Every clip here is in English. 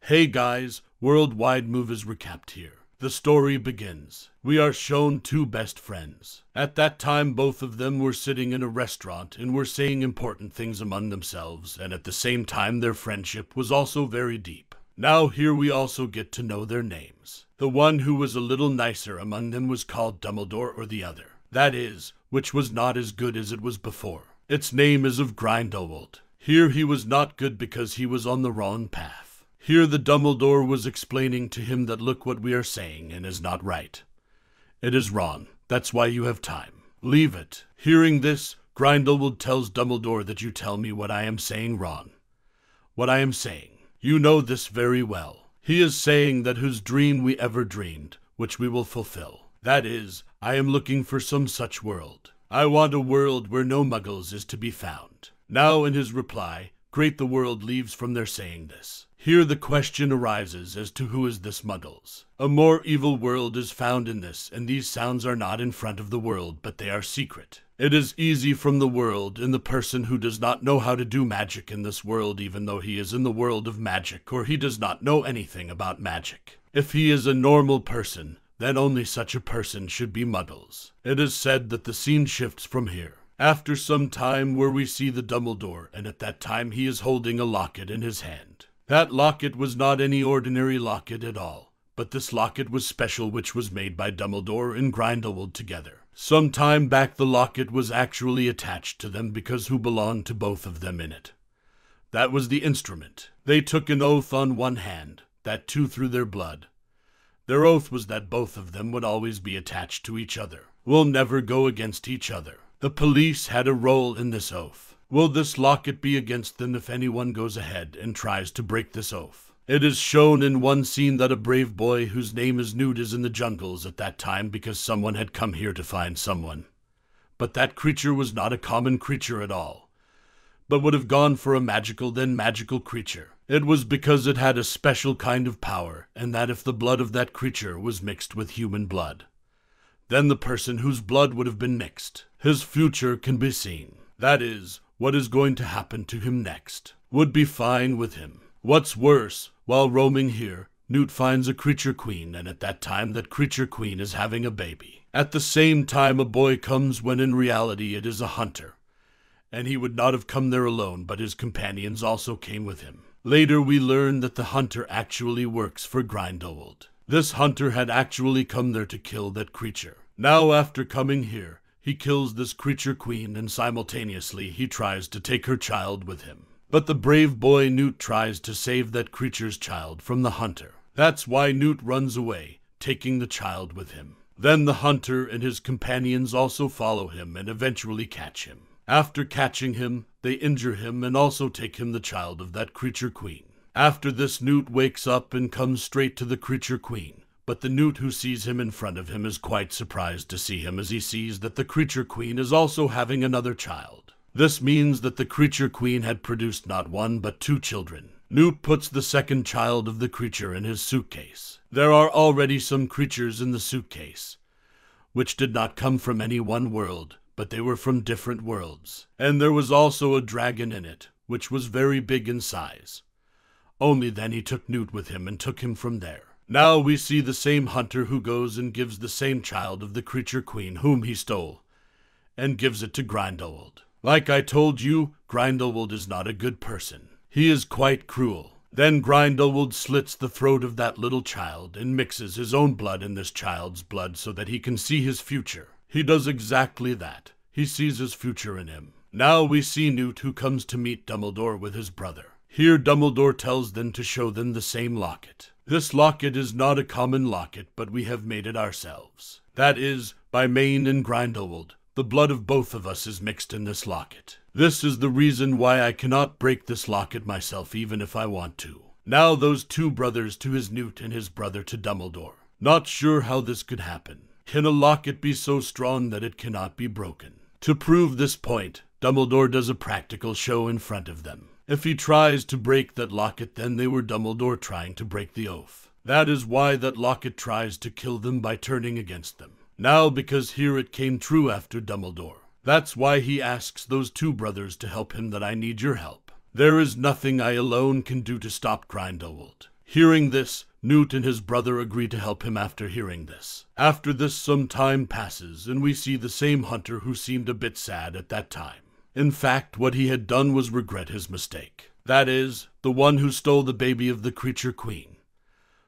Hey guys, worldwide movies recapped here. The story begins. We are shown two best friends. At that time, both of them were sitting in a restaurant and were saying important things among themselves, and at the same time their friendship was also very deep. Now here we also get to know their names. The one who was a little nicer among them was called Dumbledore, or the other. That is, which was not as good as it was before. Its name is of Grindelwald. Here he was not good because he was on the wrong path. Here the Dumbledore was explaining to him that look what we are saying and is not right. It is wrong. That's why you have time. Leave it. Hearing this, Grindelwald tells Dumbledore that you tell me what I am saying wrong. What I am saying. You know this very well. He is saying that whose dream we ever dreamed, which we will fulfill. That is, I am looking for some such world. I want a world where no muggles is to be found. Now in his reply, great the world leaves from their saying this. Here the question arises as to who is this muggles. A more evil world is found in this, and these sounds are not in front of the world, but they are secret. It is easy from the world, and the person who does not know how to do magic in this world, even though he is in the world of magic, or he does not know anything about magic. If he is a normal person, then only such a person should be muggles. It is said that the scene shifts from here. After some time where we see the Dumbledore, and at that time he is holding a locket in his hand. That locket was not any ordinary locket at all, but this locket was special, which was made by Dumbledore and Grindelwald together. Some time back the locket was actually attached to them because who belonged to both of them in it. That was the instrument. They took an oath on one hand, that too through their blood. Their oath was that both of them would always be attached to each other, will never go against each other. The police had a role in this oath. Will this locket be against them if anyone goes ahead and tries to break this oath? It is shown in one scene that a brave boy whose name is Newt is in the jungles at that time because someone had come here to find someone. But that creature was not a common creature at all, but would have gone for a magical creature. It was because it had a special kind of power, and that if the blood of that creature was mixed with human blood, then the person whose blood would have been mixed, his future can be seen. That is, what is going to happen to him next would be fine with him. What's worse, while roaming here, Newt finds a creature queen, and at that time that creature queen is having a baby. At the same time a boy comes when in reality it is a hunter, and he would not have come there alone, but his companions also came with him. Later we learn that the hunter actually works for Grindelwald. This hunter had actually come there to kill that creature. Now after coming here, he kills this creature queen, and simultaneously he tries to take her child with him. But the brave boy Newt tries to save that creature's child from the hunter. That's why Newt runs away, taking the child with him. Then the hunter and his companions also follow him and eventually catch him. After catching him, they injure him and also take him the child of that creature queen. After this, Newt wakes up and comes straight to the creature queen. But the Newt who sees him in front of him is quite surprised to see him as he sees that the creature queen is also having another child. This means that the creature queen had produced not one but two children. Newt puts the second child of the creature in his suitcase. There are already some creatures in the suitcase, which did not come from any one world, but they were from different worlds. And there was also a dragon in it, which was very big in size. Only then he took Newt with him and took him from there. Now we see the same hunter who goes and gives the same child of the creature queen whom he stole, and gives it to Grindelwald. Like I told you, Grindelwald is not a good person. He is quite cruel. Then Grindelwald slits the throat of that little child and mixes his own blood in this child's blood so that he can see his future. He does exactly that. He sees his future in him. Now we see Newt who comes to meet Dumbledore with his brother. Here Dumbledore tells them to show them the same locket. This locket is not a common locket, but we have made it ourselves. That is, by Mayne and Grindelwald. The blood of both of us is mixed in this locket. This is the reason why I cannot break this locket myself even if I want to. Now those two brothers to his Newt and his brother to Dumbledore. Not sure how this could happen. Can a locket be so strong that it cannot be broken? To prove this point, Dumbledore does a practical show in front of them. If he tries to break that locket, then they were Dumbledore trying to break the oath. That is why that locket tries to kill them by turning against them. Now because here it came true after Dumbledore. That's why he asks those two brothers to help him, that I need your help. There is nothing I alone can do to stop Grindelwald. Hearing this, Newt and his brother agree to help him after hearing this. After this, some time passes, and we see the same hunter who seemed a bit sad at that time. In fact, what he had done was regret his mistake. That is, the one who stole the baby of the creature queen.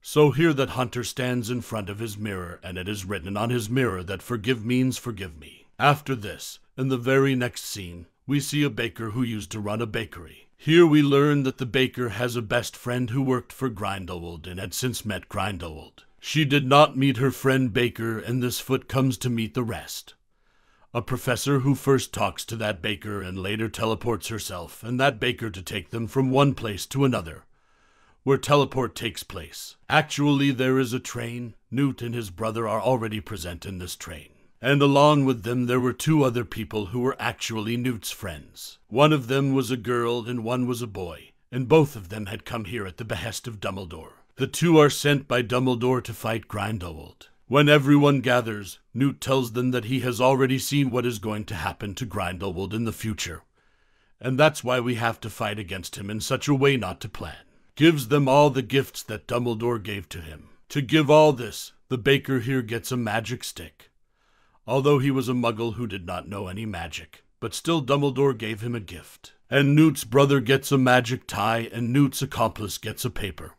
So here that hunter stands in front of his mirror, and it is written on his mirror that forgive means forgive me. After this, in the very next scene, we see a baker who used to run a bakery. Here we learn that the baker has a best friend who worked for Grindelwald and had since met Grindelwald. She did not meet her friend Baker, and this foot comes to meet the rest. A professor who first talks to that baker and later teleports herself and that baker to take them from one place to another, where teleport takes place. Actually, there is a train. Newt and his brother are already present in this train. And along with them there were two other people who were actually Newt's friends. One of them was a girl and one was a boy, and both of them had come here at the behest of Dumbledore. The two are sent by Dumbledore to fight Grindelwald. When everyone gathers, Newt tells them that he has already seen what is going to happen to Grindelwald in the future, and that's why we have to fight against him in such a way not to plan. Gives them all the gifts that Dumbledore gave to him. To give all this, the baker here gets a magic stick. Although he was a muggle who did not know any magic, but still Dumbledore gave him a gift. And Newt's brother gets a magic tie, and Newt's accomplice gets a paper.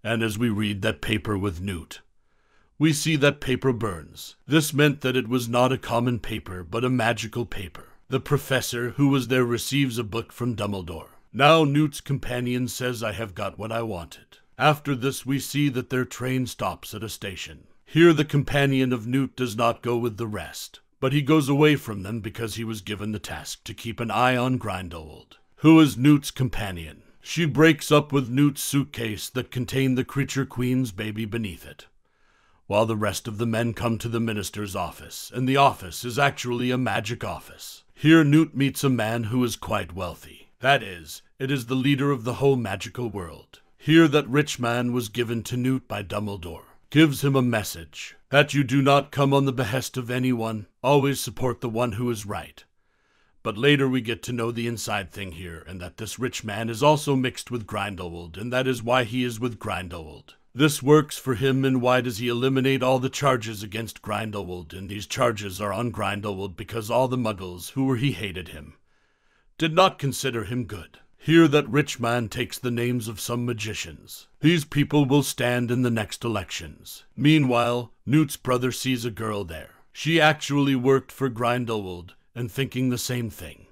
And as we read that paper with Newt, we see that paper burns. This meant that it was not a common paper, but a magical paper. The professor who was there receives a book from Dumbledore. Now Newt's companion says, I have got what I wanted. After this we see that their train stops at a station. Here the companion of Newt does not go with the rest, but he goes away from them because he was given the task to keep an eye on Grindelwald, who is Newt's companion. She breaks up with Newt's suitcase that contained the creature queen's baby beneath it, while the rest of the men come to the minister's office, and the office is actually a magic office. Here Newt meets a man who is quite wealthy. That is, it is the leader of the whole magical world. Here that rich man was given to Newt by Dumbledore. Gives him a message, that you do not come on the behest of anyone, always support the one who is right. But later we get to know the inside thing here, and that this rich man is also mixed with Grindelwald, and that is why he is with Grindelwald. This works for him, and why does he eliminate all the charges against Grindelwald, and these charges are on Grindelwald because all the muggles he hated him did not consider him good. Here that rich man takes the names of some magicians. These people will stand in the next elections. Meanwhile, Newt's brother sees a girl there. She actually worked for Grindelwald, and thinking the same thing.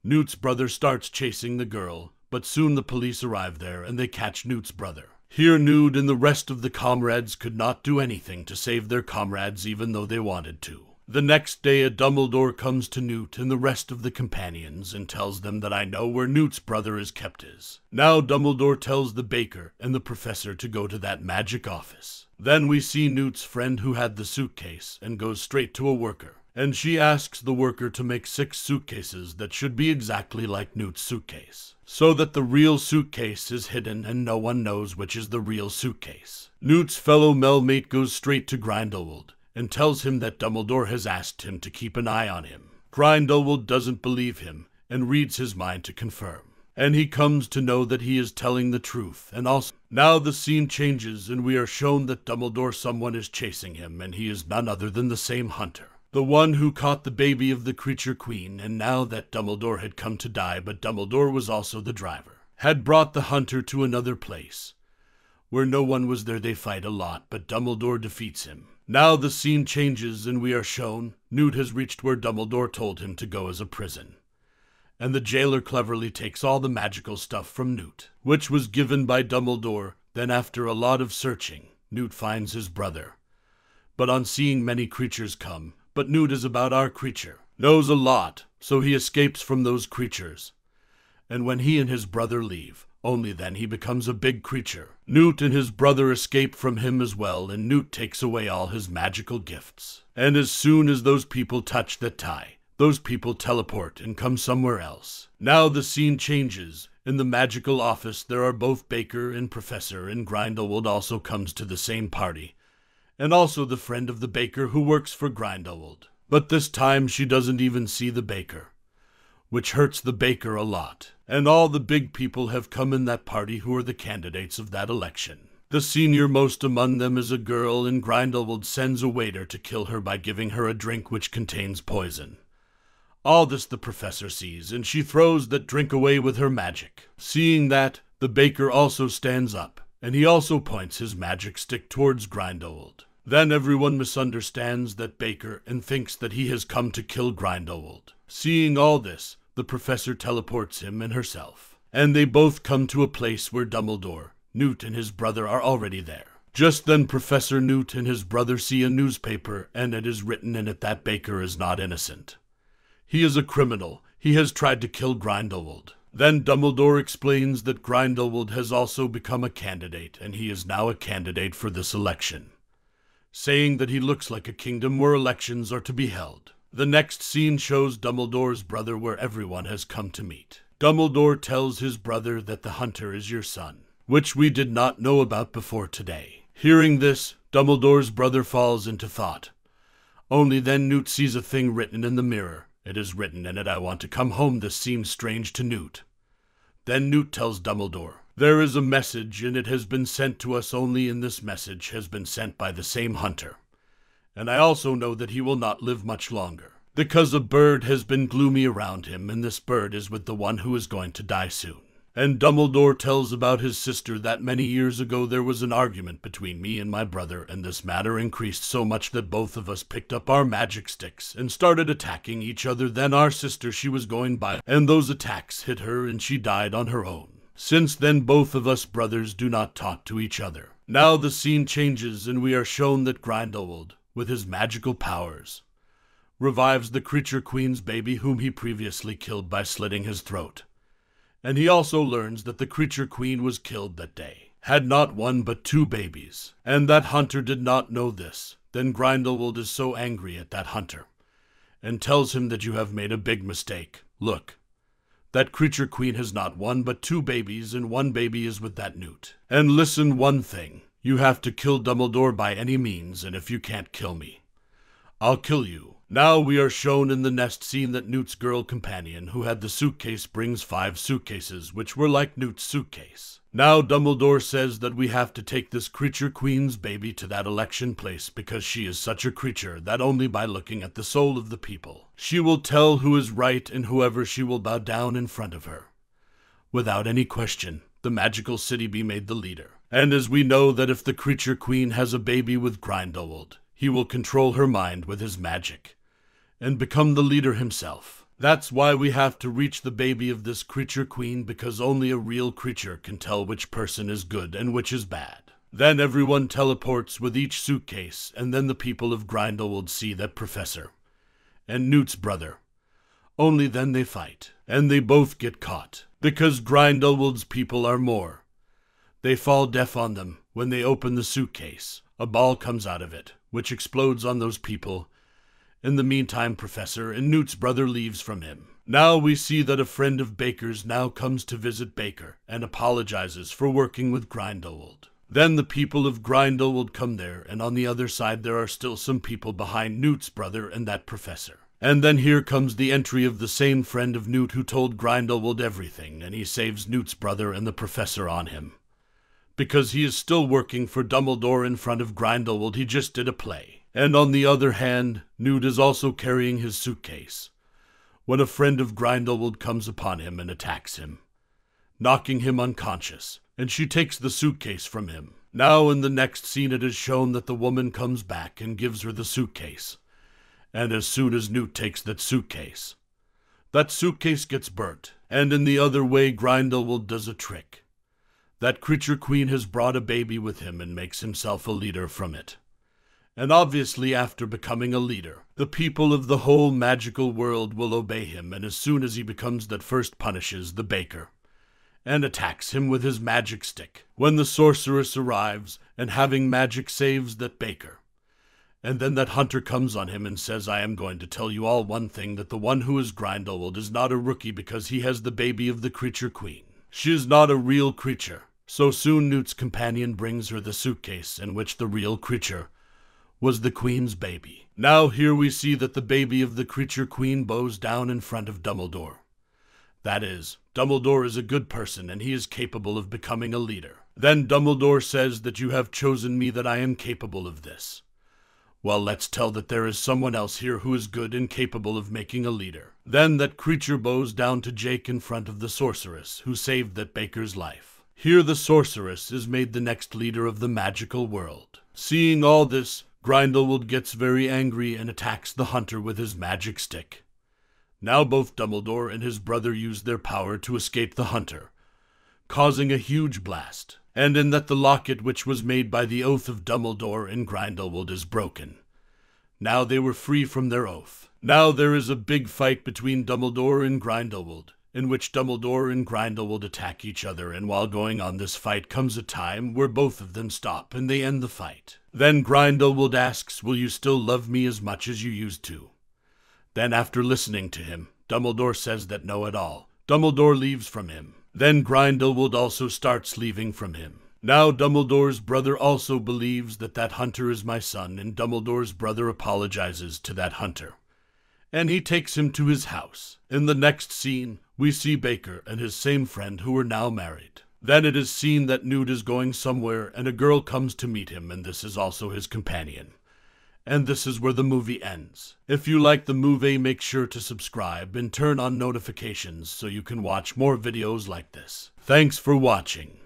Newt's brother starts chasing the girl, but soon the police arrive there and they catch Newt's brother. Here Newt and the rest of the comrades could not do anything to save their comrades even though they wanted to. The next day a Dumbledore comes to Newt and the rest of the companions and tells them that I know where Newt's brother is kept is. Now Dumbledore tells the baker and the professor to go to that magic office. Then we see Newt's friend who had the suitcase and goes straight to a worker. And she asks the worker to make 6 suitcases that should be exactly like Newt's suitcase, so that the real suitcase is hidden and no one knows which is the real suitcase. Newt's fellow Melmate goes straight to Grindelwald and tells him that Dumbledore has asked him to keep an eye on him. Grindelwald doesn't believe him and reads his mind to confirm. And he comes to know that he is telling the truth, and also now the scene changes and we are shown that Dumbledore someone is chasing him, and he is none other than the same hunter. The one who caught the baby of the creature queen, and now that Dumbledore had come to die, but Dumbledore was also the driver, had brought the hunter to another place. Where no one was there they fight a lot, but Dumbledore defeats him. Now the scene changes and we are shown Newt has reached where Dumbledore told him to go as a prison. And the jailer cleverly takes all the magical stuff from Newt, which was given by Dumbledore. Then after a lot of searching, Newt finds his brother. But on seeing many creatures come, but Newt is about our creature, knows a lot, so he escapes from those creatures. And when he and his brother leave, only then he becomes a big creature. Newt and his brother escape from him as well, and Newt takes away all his magical gifts. And as soon as those people touch the tie, those people teleport and come somewhere else. Now the scene changes. In the magical office there are both Baker and Professor, and Grindelwald also comes to the same party. And also the friend of the baker who works for Grindelwald. But this time she doesn't even see the baker. which hurts the baker a lot. And all the big people have come in that party who are the candidates of that election. The senior most among them is a girl, and Grindelwald sends a waiter to kill her by giving her a drink which contains poison. All this the professor sees, and she throws that drink away with her magic. Seeing that, the baker also stands up, and he also points his magic stick towards Grindelwald. Then everyone misunderstands that baker and thinks that he has come to kill Grindelwald. Seeing all this, the professor teleports him and herself, and they both come to a place where Dumbledore, Newt, and his brother are already there. Just then Professor Newt and his brother see a newspaper, and it is written in it that Baker is not innocent. He is a criminal. He has tried to kill Grindelwald. Then Dumbledore explains that Grindelwald has also become a candidate, and he is now a candidate for this election, saying that he looks like a kingdom where elections are to be held. The next scene shows Dumbledore's brother, where everyone has come to meet. Dumbledore tells his brother that the hunter is your son, which we did not know about before today. Hearing this, Dumbledore's brother falls into thought. Only then Newt sees a thing written in the mirror. It is written in it, "I want to come home." This seems strange to Newt. Then Newt tells Dumbledore, "There is a message, and it has been sent to us only, and this message has been sent by the same hunter. And I also know that he will not live much longer, because a bird has been gloomy around him, and this bird is with the one who is going to die soon." And Dumbledore tells about his sister, that many years ago there was an argument between me and my brother, and this matter increased so much that both of us picked up our magic sticks and started attacking each other. Then our sister, she was going by, and those attacks hit her, and she died on her own. Since then both of us brothers do not talk to each other. Now the scene changes, and we are shown that Grindelwald, with his magical powers, revives the creature queen's baby whom he previously killed by slitting his throat. And he also learns that the creature queen was killed that day, had not one but 2 babies, and that hunter did not know this. Then Grindelwald is so angry at that hunter, and tells him that you have made a big mistake. Look, that creature queen has not one but 2 babies, and one baby is with that Newt. And listen one thing, you have to kill Dumbledore by any means, and if you can't kill me, I'll kill you. Now we are shown in the next scene that Newt's girl companion, who had the suitcase, brings 5 suitcases, which were like Newt's suitcase. Now Dumbledore says that we have to take this creature queen's baby to that election place, because she is such a creature that only by looking at the soul of the people, she will tell who is right, and whoever she will bow down in front of her. Without any question, the magical city be made the leader. And as we know that if the creature queen has a baby with Grindelwald, he will control her mind with his magic and become the leader himself. That's why we have to reach the baby of this creature queen, because only a real creature can tell which person is good and which is bad. Then everyone teleports with each suitcase, and then the people of Grindelwald see that professor and Newt's brother. Only then they fight, and they both get caught, because Grindelwald's people are more. They fall deaf on them. When they open the suitcase, a ball comes out of it, which explodes on those people. In the meantime, Professor and Newt's brother leaves from him. Now we see that a friend of Baker's now comes to visit Baker and apologizes for working with Grindelwald. Then the people of Grindelwald come there, and on the other side there are still some people behind Newt's brother and that professor. And then here comes the entry of the same friend of Newt who told Grindelwald everything, and he saves Newt's brother and the professor on him, because he is still working for Dumbledore in front of Grindelwald. He just did a play. And on the other hand, Newt is also carrying his suitcase, when a friend of Grindelwald comes upon him and attacks him, knocking him unconscious, and she takes the suitcase from him. Now in the next scene it is shown that the woman comes back and gives her the suitcase, and as soon as Newt takes that suitcase gets burnt. And in the other way, Grindelwald does a trick. That creature queen has brought a baby with him and makes himself a leader from it. And obviously after becoming a leader, the people of the whole magical world will obey him, and as soon as he becomes that, first punishes the baker and attacks him with his magic stick. When the sorceress arrives and having magic saves that baker, and then that hunter comes on him and says, "I am going to tell you all one thing, that the one who is Grindelwald is not a rookie because he has the baby of the creature queen. She is not a real creature." So soon Newt's companion brings her the suitcase in which the real creature was the queen's baby. Now here we see that the baby of the creature queen bows down in front of Dumbledore, That is, Dumbledore is a good person and he is capable of becoming a leader. Then Dumbledore says that you have chosen me, that I am capable of this. Well, let's tell that there is someone else here who is good and capable of making a leader. Then that creature bows down to Jake in front of the sorceress who saved that baker's life. Here the sorceress is made the next leader of the magical world. Seeing all this, Grindelwald gets very angry and attacks the hunter with his magic stick. Now both Dumbledore and his brother use their power to escape the hunter, causing a huge blast. And in that the locket which was made by the oath of Dumbledore and Grindelwald is broken. Now they were free from their oath. Now there is a big fight between Dumbledore and Grindelwald, in which Dumbledore and Grindelwald attack each other, and while going on this fight comes a time where both of them stop and they end the fight. Then Grindelwald asks, "Will you still love me as much as you used to?" Then after listening to him, Dumbledore says that no at all. Dumbledore leaves from him. Then Grindelwald also starts leaving from him. Now Dumbledore's brother also believes that that hunter is my son, and Dumbledore's brother apologizes to that hunter. And he takes him to his house. In the next scene, we see Baker and his same friend who are now married. Then it is seen that Newt is going somewhere and a girl comes to meet him, and this is also his companion. And this is where the movie ends. If you like the movie, make sure to subscribe and turn on notifications so you can watch more videos like this. Thanks for watching.